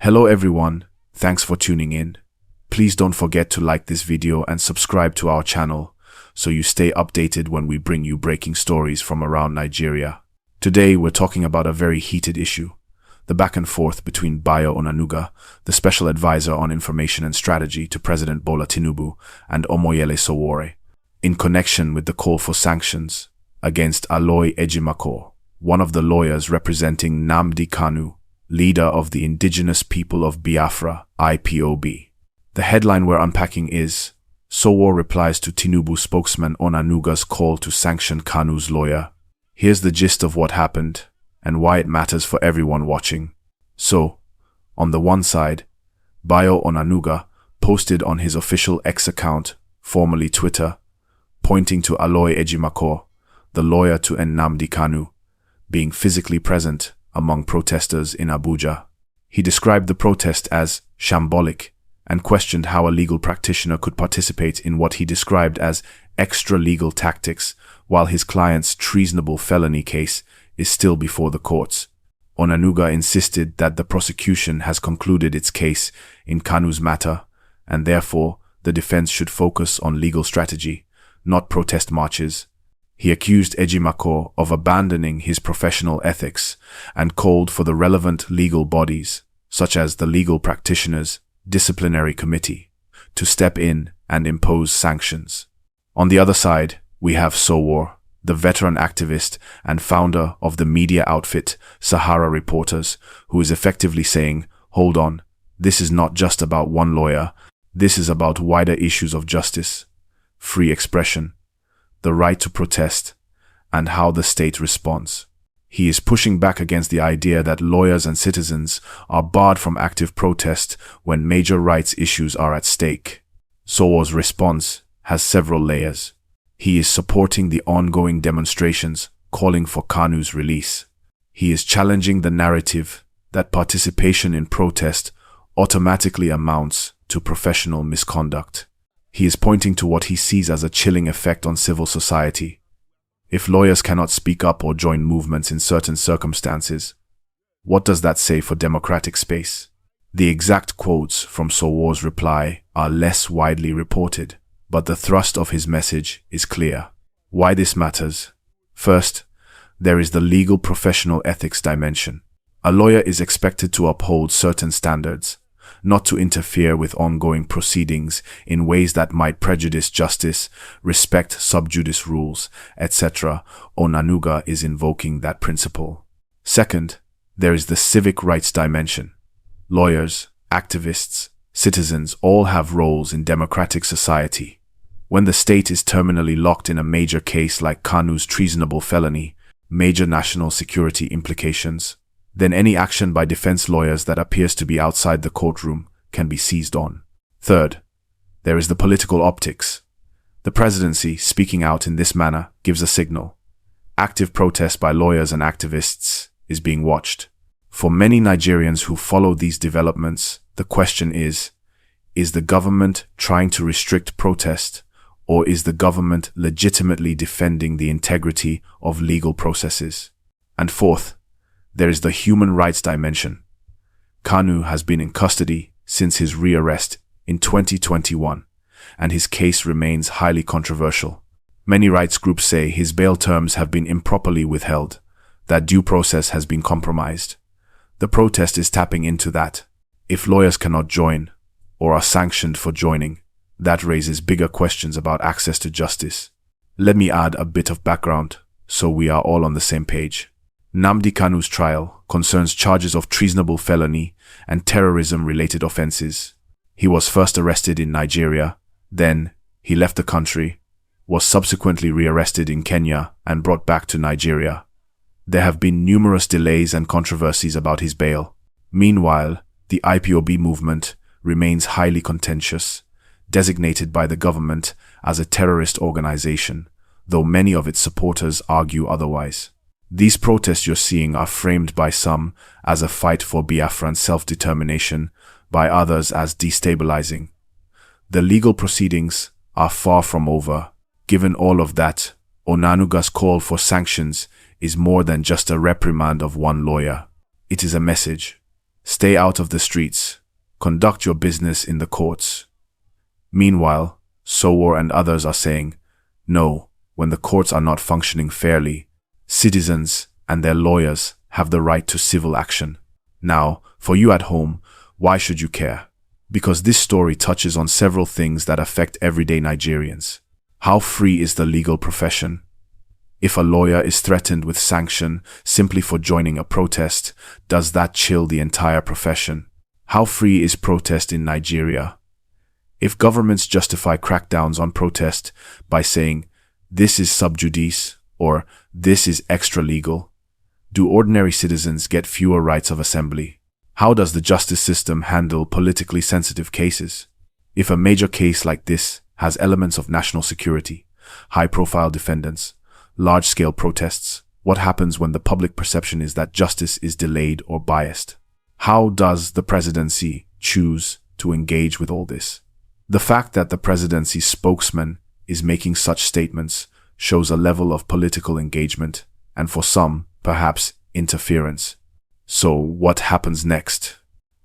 Hello everyone, thanks for tuning in. Please don't forget to like this video and subscribe to our channel so you stay updated when we bring you breaking stories from around Nigeria. Today we're talking about a very heated issue, the back and forth between Bayo Onanuga, the Special Advisor on Information and Strategy to President Bola Tinubu, and Omoyele Sowore, in connection with the call for sanctions against Aloy Ejimakor, one of the lawyers representing Nnamdi Kanu, leader of the indigenous people of Biafra, IPOB. The headline we're unpacking is, Sowore replies to Tinubu spokesman Onanuga's call to sanction Kanu's lawyer. Here's the gist of what happened and why it matters for everyone watching. So, on the one side, Bayo Onanuga posted on his official X account, formerly Twitter, pointing to Aloy Ejimakor, the lawyer to Nnamdi Kanu, being physically present among protesters in Abuja. He described the protest as shambolic and questioned how a legal practitioner could participate in what he described as extra-legal tactics while his client's treasonable felony case is still before the courts. Onanuga insisted that the prosecution has concluded its case in Kanu's matter, and therefore the defense should focus on legal strategy, not protest marches. He accused Ejimakor of abandoning his professional ethics and called for the relevant legal bodies, such as the Legal Practitioners Disciplinary Committee, to step in and impose sanctions. On the other side, we have Sowore, the veteran activist and founder of the media outfit Sahara Reporters, who is effectively saying, hold on, this is not just about one lawyer, this is about wider issues of justice, free expression, the right to protest, and how the state responds. He is pushing back against the idea that lawyers and citizens are barred from active protest when major rights issues are at stake. Sowore's response has several layers. He is supporting the ongoing demonstrations, calling for Kanu's release. He is challenging the narrative that participation in protest automatically amounts to professional misconduct. He is pointing to what he sees as a chilling effect on civil society. If lawyers cannot speak up or join movements in certain circumstances, what does that say for democratic space? The exact quotes from Sowore's reply are less widely reported, but the thrust of his message is clear. Why this matters? First, there is the legal professional ethics dimension. A lawyer is expected to uphold certain standards, not to interfere with ongoing proceedings in ways that might prejudice justice, respect sub judice rules, etc. Onanuga is invoking that principle. Second, there is the civic rights dimension. Lawyers, activists, citizens all have roles in democratic society. When the state is terminally locked in a major case like Kanu's treasonable felony, major national security implications, then any action by defense lawyers that appears to be outside the courtroom can be seized on. Third, there is the political optics. The presidency, speaking out in this manner, gives a signal. Active protest by lawyers and activists is being watched. For many Nigerians who follow these developments, the question is the government trying to restrict protest, or is the government legitimately defending the integrity of legal processes? And fourth, there is the human rights dimension. Kanu has been in custody since his rearrest in 2021, and his case remains highly controversial. Many rights groups say his bail terms have been improperly withheld, that due process has been compromised. The protest is tapping into that. If lawyers cannot join, or are sanctioned for joining, that raises bigger questions about access to justice. Let me add a bit of background so we are all on the same page. Nnamdi Kanu's trial concerns charges of treasonable felony and terrorism-related offenses. He was first arrested in Nigeria, then he left the country, was subsequently rearrested in Kenya and brought back to Nigeria. There have been numerous delays and controversies about his bail. Meanwhile, the IPOB movement remains highly contentious, designated by the government as a terrorist organization, though many of its supporters argue otherwise. These protests you're seeing are framed by some as a fight for Biafran self-determination, by others as destabilizing. The legal proceedings are far from over. Given all of that, Onanuga's call for sanctions is more than just a reprimand of one lawyer. It is a message. Stay out of the streets. Conduct your business in the courts. Meanwhile, Sowore and others are saying, no, when the courts are not functioning fairly, citizens and their lawyers have the right to civil action. Now, for you at home, why should you care? Because this story touches on several things that affect everyday Nigerians. How free is the legal profession? If a lawyer is threatened with sanction simply for joining a protest, does that chill the entire profession? How free is protest in Nigeria? If governments justify crackdowns on protest by saying, this is sub judice or this is extra legal, do ordinary citizens get fewer rights of assembly? How does the justice system handle politically sensitive cases? If a major case like this has elements of national security, high-profile defendants, large-scale protests, what happens when the public perception is that justice is delayed or biased? How does the presidency choose to engage with all this? The fact that the presidency's spokesman is making such statements shows a level of political engagement, and for some, perhaps interference. So what happens next?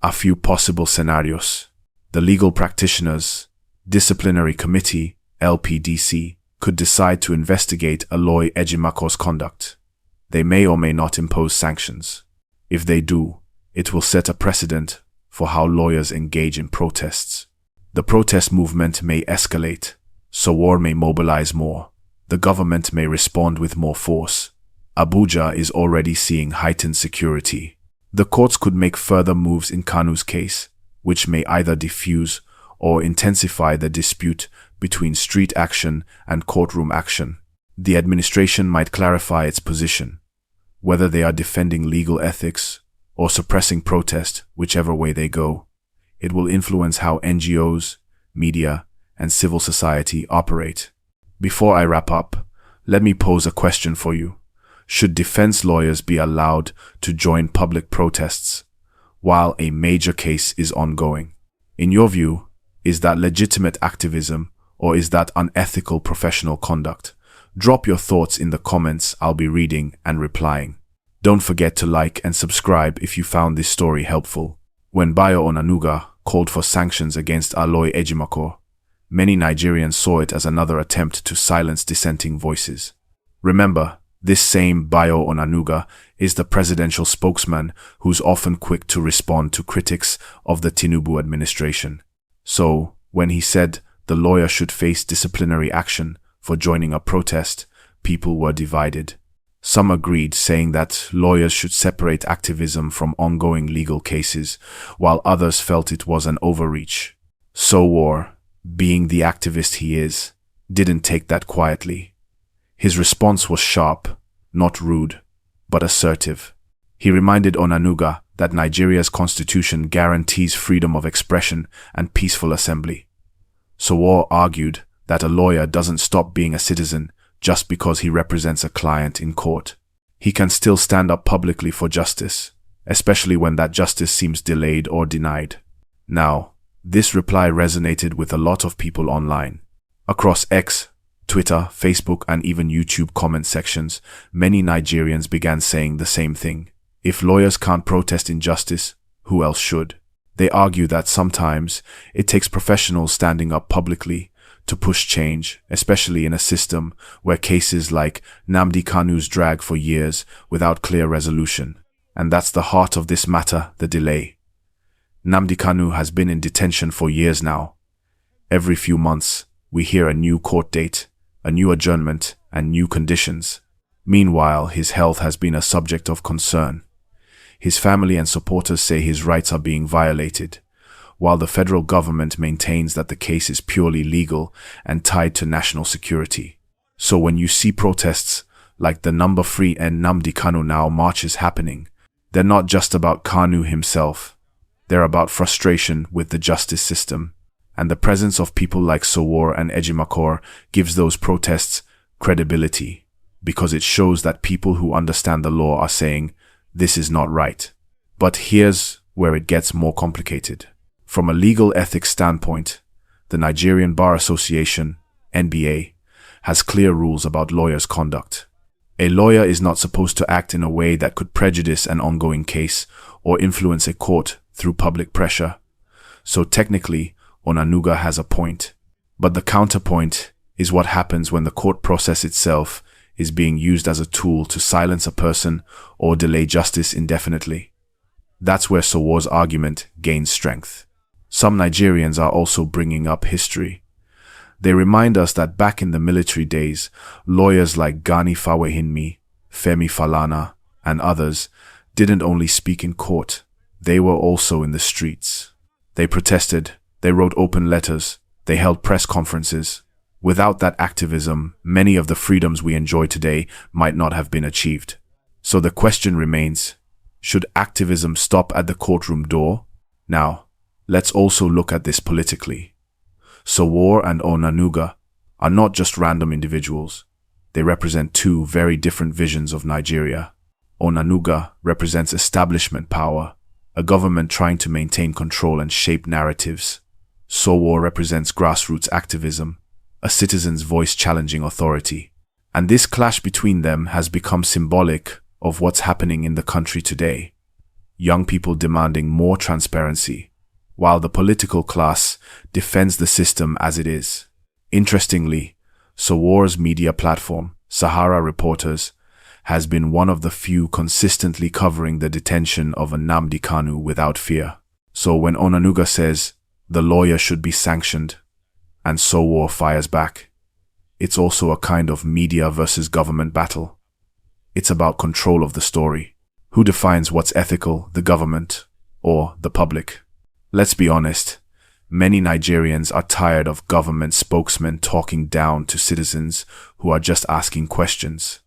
A few possible scenarios. The Legal Practitioners Disciplinary Committee, LPDC, could decide to investigate Aloy Ejimakor's conduct. They may or may not impose sanctions. If they do, it will set a precedent for how lawyers engage in protests. The protest movement may escalate. Sowore may mobilize more. The government may respond with more force. Abuja is already seeing heightened security. The courts could make further moves in Kanu's case, which may either diffuse or intensify the dispute between street action and courtroom action. The administration might clarify its position, whether they are defending legal ethics or suppressing protest, whichever way they go. It will influence how NGOs, media, and civil society operate. Before I wrap up, let me pose a question for you. Should defense lawyers be allowed to join public protests while a major case is ongoing? In your view, is that legitimate activism or is that unethical professional conduct? Drop your thoughts in the comments. I'll be reading and replying. Don't forget to like and subscribe if you found this story helpful. When Bayo Onanuga called for sanctions against Aloy Ejimakor, many Nigerians saw it as another attempt to silence dissenting voices. Remember, this same Bayo Onanuga is the presidential spokesman who's often quick to respond to critics of the Tinubu administration. So, when he said the lawyer should face disciplinary action for joining a protest, people were divided. Some agreed, saying that lawyers should separate activism from ongoing legal cases, while others felt it was an overreach. Sowore, being the activist he is, didn't take that quietly. His response was sharp, not rude, but assertive. He reminded Onanuga that Nigeria's constitution guarantees freedom of expression and peaceful assembly. Sowore argued that a lawyer doesn't stop being a citizen just because he represents a client in court. He can still stand up publicly for justice, especially when that justice seems delayed or denied. Now, this reply resonated with a lot of people online. Across X, Twitter, Facebook, and even YouTube comment sections, many Nigerians began saying the same thing. If lawyers can't protest injustice, who else should? They argue that sometimes it takes professionals standing up publicly to push change, especially in a system where cases like Nnamdi Kanu's drag for years without clear resolution. And that's the heart of this matter, the delay. Nnamdi Kanu has been in detention for years now. Every few months, we hear a new court date, a new adjournment, and new conditions. Meanwhile, his health has been a subject of concern. His family and supporters say his rights are being violated, while the federal government maintains that the case is purely legal and tied to national security. So when you see protests like the Number Free and Nnamdi Kanu Now marches happening, they're not just about Kanu himself. They're about frustration with the justice system. And the presence of people like Sowore and Ejimakor gives those protests credibility, because it shows that people who understand the law are saying, this is not right. But here's where it gets more complicated. From a legal ethics standpoint, the Nigerian Bar Association, NBA, has clear rules about lawyers' conduct. A lawyer is not supposed to act in a way that could prejudice an ongoing case or influence a court through public pressure. So technically, Onanuga has a point. But the counterpoint is what happens when the court process itself is being used as a tool to silence a person or delay justice indefinitely. That's where Sowore's argument gains strength. Some Nigerians are also bringing up history. They remind us that back in the military days, lawyers like Gani Fawehinmi, Femi Falana, and others didn't only speak in court, they were also in the streets. They protested, they wrote open letters, they held press conferences. Without that activism, many of the freedoms we enjoy today might not have been achieved. So the question remains, should activism stop at the courtroom door? Now, let's also look at this politically. Sowore and Onanuga are not just random individuals. They represent two very different visions of Nigeria. Onanuga represents establishment power, a government trying to maintain control and shape narratives. Sowore represents grassroots activism, a citizen's voice challenging authority. And this clash between them has become symbolic of what's happening in the country today. Young people demanding more transparency, while the political class defends the system as it is. Interestingly, Sowore's media platform, Sahara Reporters, has been one of the few consistently covering the detention of Nnamdi Kanu without fear. So when Onanuga says the lawyer should be sanctioned, and Sowore fires back, it's also a kind of media versus government battle. It's about control of the story. Who defines what's ethical, the government or the public? Let's be honest, many Nigerians are tired of government spokesmen talking down to citizens who are just asking questions.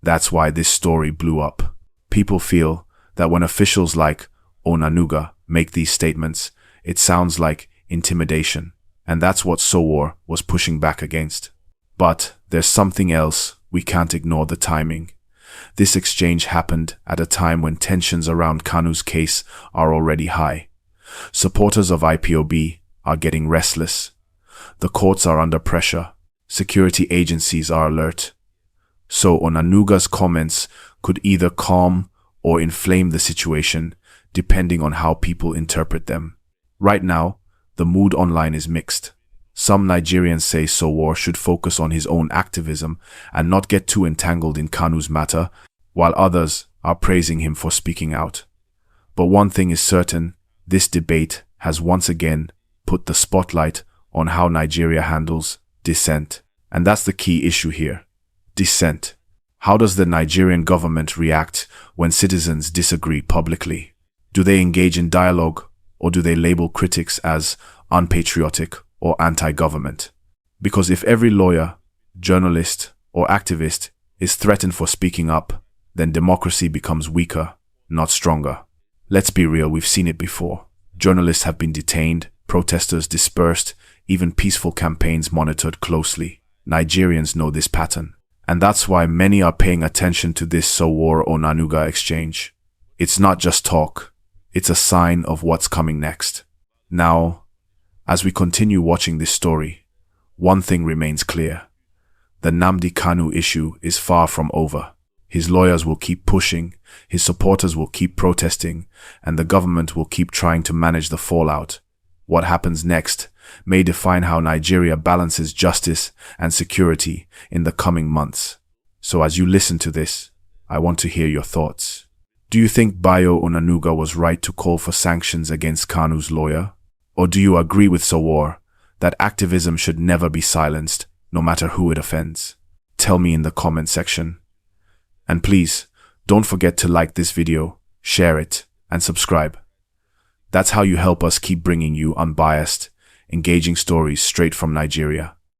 That's why this story blew up. People feel that when officials like Onanuga make these statements, it sounds like intimidation, and that's what Sowore was pushing back against. But there's something else we can't ignore: the timing. This exchange happened at a time when tensions around Kanu's case are already high. Supporters of IPOB are getting restless. The courts are under pressure. Security agencies are alert. So Onanuga's comments could either calm or inflame the situation, depending on how people interpret them. Right now, the mood online is mixed. Some Nigerians say Sowore should focus on his own activism and not get too entangled in Kanu's matter, while others are praising him for speaking out. But one thing is certain, this debate has once again put the spotlight on how Nigeria handles dissent. And that's the key issue here. Dissent. How does the Nigerian government react when citizens disagree publicly? Do they engage in dialogue, or do they label critics as unpatriotic or anti-government? Because if every lawyer, journalist, or activist is threatened for speaking up, then democracy becomes weaker, not stronger. Let's be real, we've seen it before. Journalists have been detained, protesters dispersed, even peaceful campaigns monitored closely. Nigerians know this pattern. And that's why many are paying attention to this Sowore-Onanuga exchange. It's not just talk, it's a sign of what's coming next. Now, as we continue watching this story, one thing remains clear. The Nnamdi Kanu issue is far from over. His lawyers will keep pushing, his supporters will keep protesting, and the government will keep trying to manage the fallout. What happens next may define how Nigeria balances justice and security in the coming months. So as you listen to this, I want to hear your thoughts. Do you think Bayo Onanuga was right to call for sanctions against Kanu's lawyer? Or do you agree with Sowore that activism should never be silenced, no matter who it offends? Tell me in the comment section. And please, don't forget to like this video, share it, and subscribe. That's how you help us keep bringing you unbiased, engaging stories straight from Nigeria.